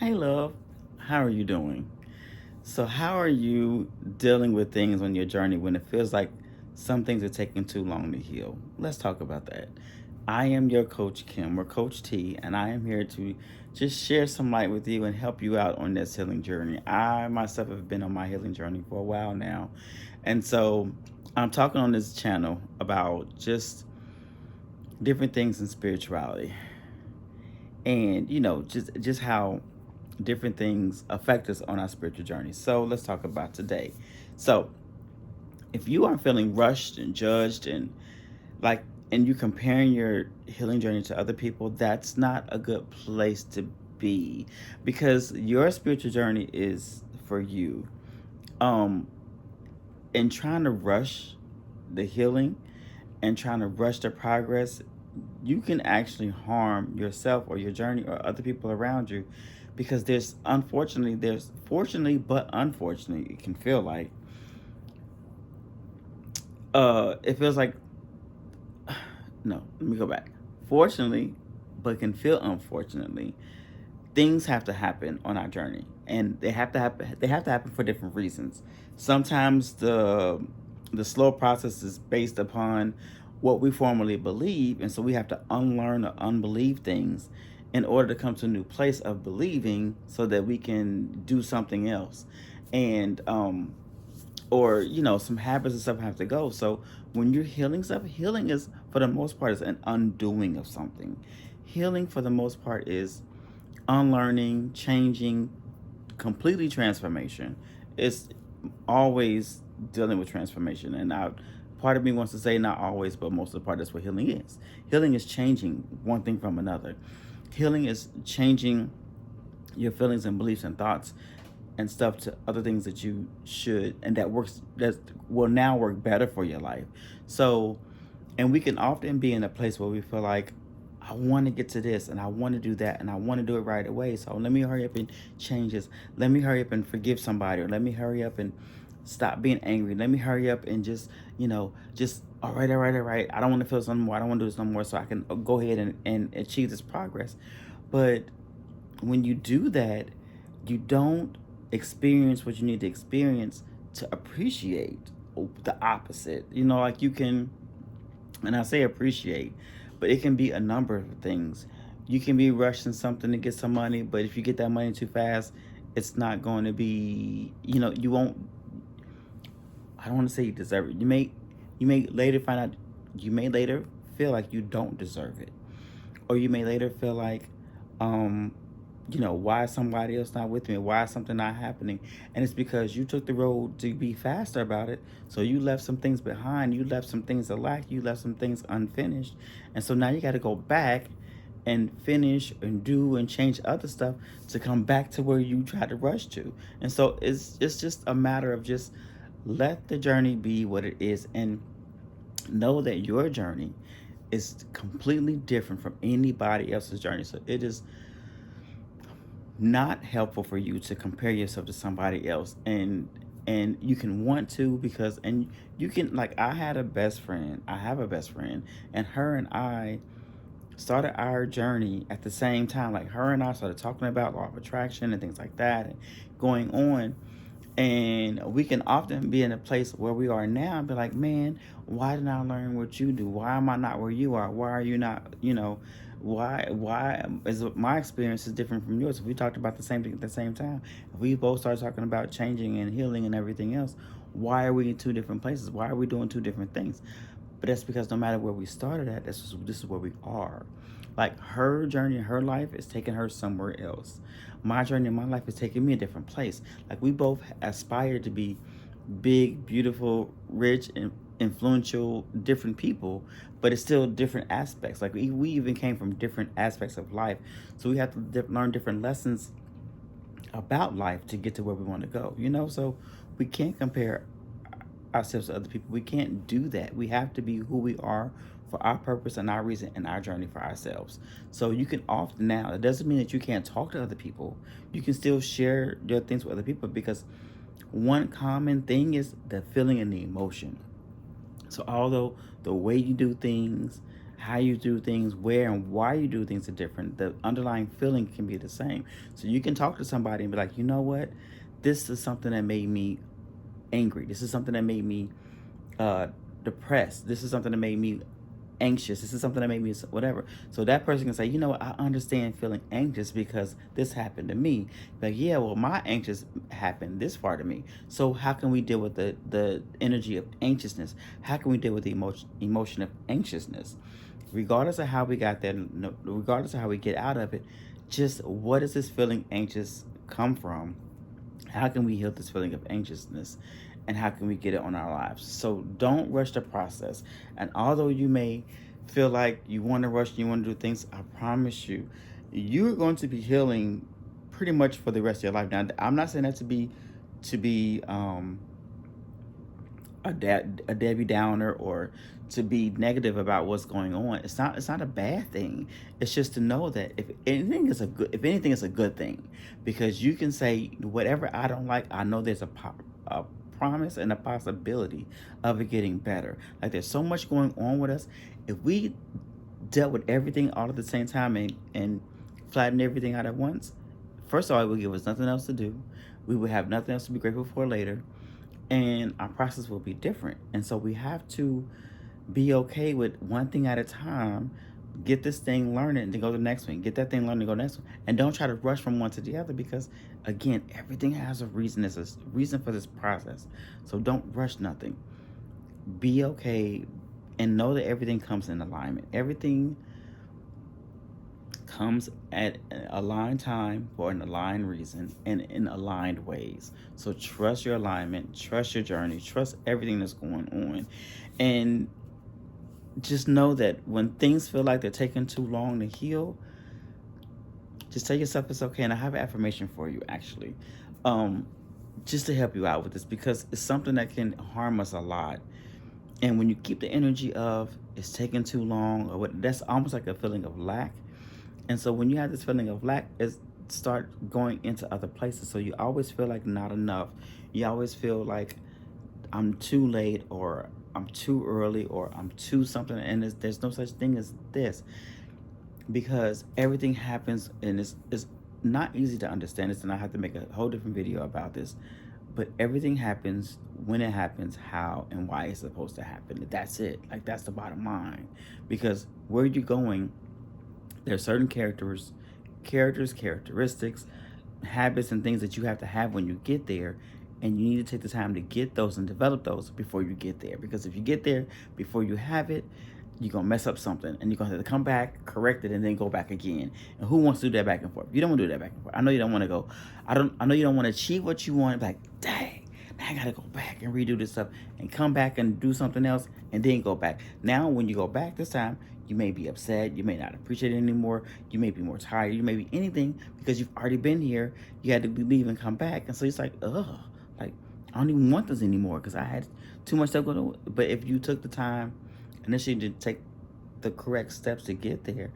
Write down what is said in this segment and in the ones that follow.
Hey, love. How are you doing? So, how are you dealing with things on your journey when it feels like some things are taking too long to heal? Let's talk about that. I am your coach, Kim, or Coach T, and I am here to just share some light with you and help you out on this healing journey. I myself have been on my healing journey for a while now. And so, I'm talking on this channel about just different things in spirituality and just how different things affect us on our spiritual journey. So let's talk about today. So if you are feeling rushed and judged like and you comparing your healing journey to other people, that's not a good place to be, because your spiritual journey is for you. um and trying to rush the healing and trying to rush the progress, you can actually harm yourself or your journey or other people around you, because there's fortunately but unfortunately it can feel like it feels like no, let me go back. Fortunately, but can feel unfortunately, things have to happen on our journey, and they have to happen for different reasons. Sometimes the slow process is based upon what we formerly believe, and so we have to unlearn or unbelieve things in order to come to a new place of believing so that we can do something else. And or some habits and stuff have to go. So when you're healing stuff, healing is for the most part is an undoing of something. Healing for the most part is unlearning, changing, completely transformation. It's always dealing with transformation. And part of me wants to say not always, but most of the part that's what healing is. Healing is changing one thing from another. Healing is changing your feelings and beliefs and thoughts and stuff to other things that you should and that will now work better for your life. So, and we can often be in a place where we feel like, I want to get to this and I want to do that and I want to do it right away. So let me hurry up and change this. Let me hurry up and forgive somebody, or let me hurry up and stop being angry. Let me hurry up and just all right. I don't want to feel this no more. I don't want to do this no more, so I can go ahead and achieve this progress. But when you do that, you don't experience what you need to experience to appreciate the opposite. Like you can, and I say appreciate, but it can be a number of things. You can be rushing something to get some money, but if you get that money too fast, it's not going to be, you won't, I don't want to say you deserve it. You may later find out, you may later feel like you don't deserve it. Or you may later feel like, um, why is somebody else not with me? Why is something not happening? And it's because you took the road to be faster about it. So you left some things behind. You left some things to lack. You left some things unfinished. And so now you got to go back and finish and do and change other stuff to come back to where you tried to rush to. And so it's just a matter of just let the journey be what it is, and know that your journey is completely different from anybody else's journey. So it is not helpful for you to compare yourself to somebody else. And you can want to, because and you can, like, I have a best friend, and her and I started our journey at the same time. Like, her and I started talking about law of attraction and things like that and going on. And we can often be in a place where we are now and be like, man, why didn't I learn what you do? Why am I not where you are? Why are you not, why is my experience is different from yours? If we talked about the same thing at the same time, if we both started talking about changing and healing and everything else, why are we in two different places? Why are we doing two different things? But that's because no matter where we started at, this is where we are. Like, her journey in her life is taking her somewhere else. My journey in my life is taking me a different place. Like, we both aspire to be big, beautiful, rich, and influential, different people, but it's still different aspects. Like, we even came from different aspects of life. So we have to learn different lessons about life to get to where we want to go. So we can't compare ourselves to other people. We can't do that. We have to be who we are for our purpose and our reason and our journey for ourselves. So you can often, now it doesn't mean that you can't talk to other people. You can still share your things with other people, because one common thing is the feeling and the emotion. So although the way you do things how you do things, where and why you do things are different. The underlying feeling can be the same. So you can talk to somebody and be like, you know what? This is something that made me angry. This is something that made me uh, depressed. This is something that made me anxious. This is something that made me whatever. So that person can say, you know what, I understand feeling anxious because this happened to me. Like, yeah, well, my anxious happened this far to me. So how can we deal with the energy of anxiousness? How can we deal with the emotion of anxiousness? Regardless of how we got there, regardless of how we get out of it, just what does this feeling anxious come from? How can we heal this feeling of anxiousness? And how can we get it on our lives? So don't rush the process. And although you may feel like you want to rush, you want to do things, I promise you, you're going to be healing pretty much for the rest of your life. Now, I'm not saying that to be a Debbie Downer or to be negative about what's going on. It's not a bad thing. It's just to know that if anything is a good thing, because you can say whatever I don't like, I know there's a promise and a possibility of it getting better. Like there's so much going on with us. If we dealt with everything all at the same time and flatten everything out at once, first of all, it would give us nothing else to do. We would have nothing else to be grateful for later, and our process will be different. And so we have to be okay with one thing at a time. Get this thing, learn it, and then go to the next one. Get that thing, learn, and go to the next one. And don't try to rush from one to the other because, again, everything has a reason. There's a reason for this process. So don't rush nothing. Be okay and know that everything comes in alignment. Everything comes at an aligned time for an aligned reason and in aligned ways. So trust your alignment, trust your journey, trust everything that's going on. And just know that when things feel like they're taking too long to heal, just tell yourself it's okay. And I have an affirmation for you actually. Um, just to help you out with this because it's something that can harm us a lot. And when you keep the energy of it's taking too long or what, that's almost like a feeling of lack. And so when you have this feeling of lack, it start going into other places. So you always feel like not enough. You always feel like I'm too late or I'm too early or I'm too something. And there's no such thing as this because everything happens and it's not easy to understand this. And I have to make a whole different video about this. But everything happens when it happens, how and why it's supposed to happen. That's it. Like that's the bottom line. Because where you're going, there are certain characteristics, habits, and things that you have to have when you get there. And you need to take the time to get those and develop those before you get there. Because if you get there before you have it, you're going to mess up something. And you're going to have to come back, correct it, and then go back again. And who wants to do that back and forth? You don't want to do that back and forth. I know you don't want to go. I know you don't want to achieve what you want. Like, dang, now I got to go back and redo this stuff and come back and do something else and then go back. Now, when you go back this time, you may be upset. You may not appreciate it anymore. You may be more tired. You may be anything because you've already been here. You had to leave and come back. And so it's like, ugh, like, I don't even want this anymore because I had too much stuff going on. But if you took the time initially to take the correct steps to get there,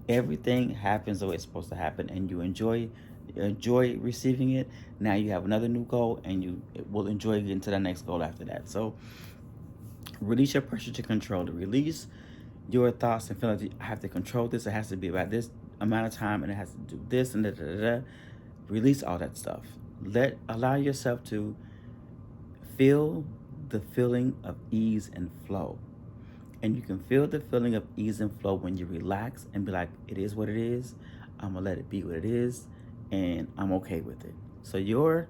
everything happens the way it's supposed to happen. And you enjoy receiving it. Now you have another new goal and you will enjoy getting to the next goal after that. So release your pressure to control it. Release your thoughts and feelings. I have to control this. It has to be about this amount of time and it has to do this and da da da da. Release all that stuff. Allow yourself to feel the feeling of ease and flow. And you can feel the feeling of ease and flow when you relax and be like, it is what it is. I'm going to let it be what it is. And I'm okay with it. So your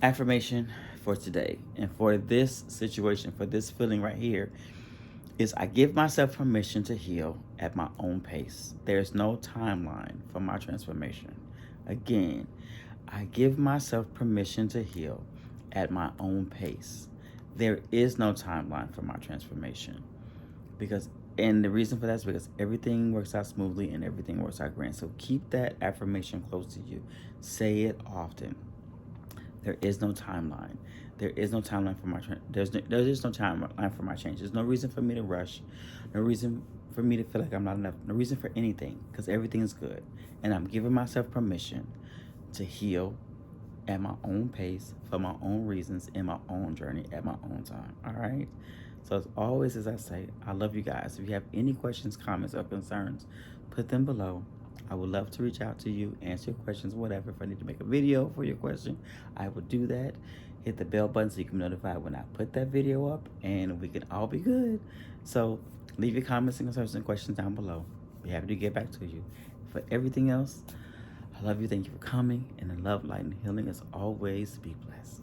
affirmation for today and for this situation, for this feeling right here, is I give myself permission to heal at my own pace. There's no timeline for my transformation. Again, I give myself permission to heal at my own pace. There is no timeline for my transformation. And the reason for that is because everything works out smoothly and everything works out grand. So keep that affirmation close to you. Say it often. There is no timeline. There is no timeline for my there is no timeline for my change. There's no reason for me to rush. No reason for me to feel like I'm not enough. No reason for anything because everything is good. And I'm giving myself permission to heal at my own pace, for my own reasons, in my own journey, at my own time. All right? So as always, as I say, I love you guys. If you have any questions, comments, or concerns, put them below. I would love to reach out to you, answer your questions, whatever. If I need to make a video for your question, I will do that. Hit the bell button so you can be notified when I put that video up, and we can all be good. So leave your comments and concerns and questions down below. Be happy to get back to you. For everything else, I love you. Thank you for coming. And in love, light, and healing, as always, be blessed.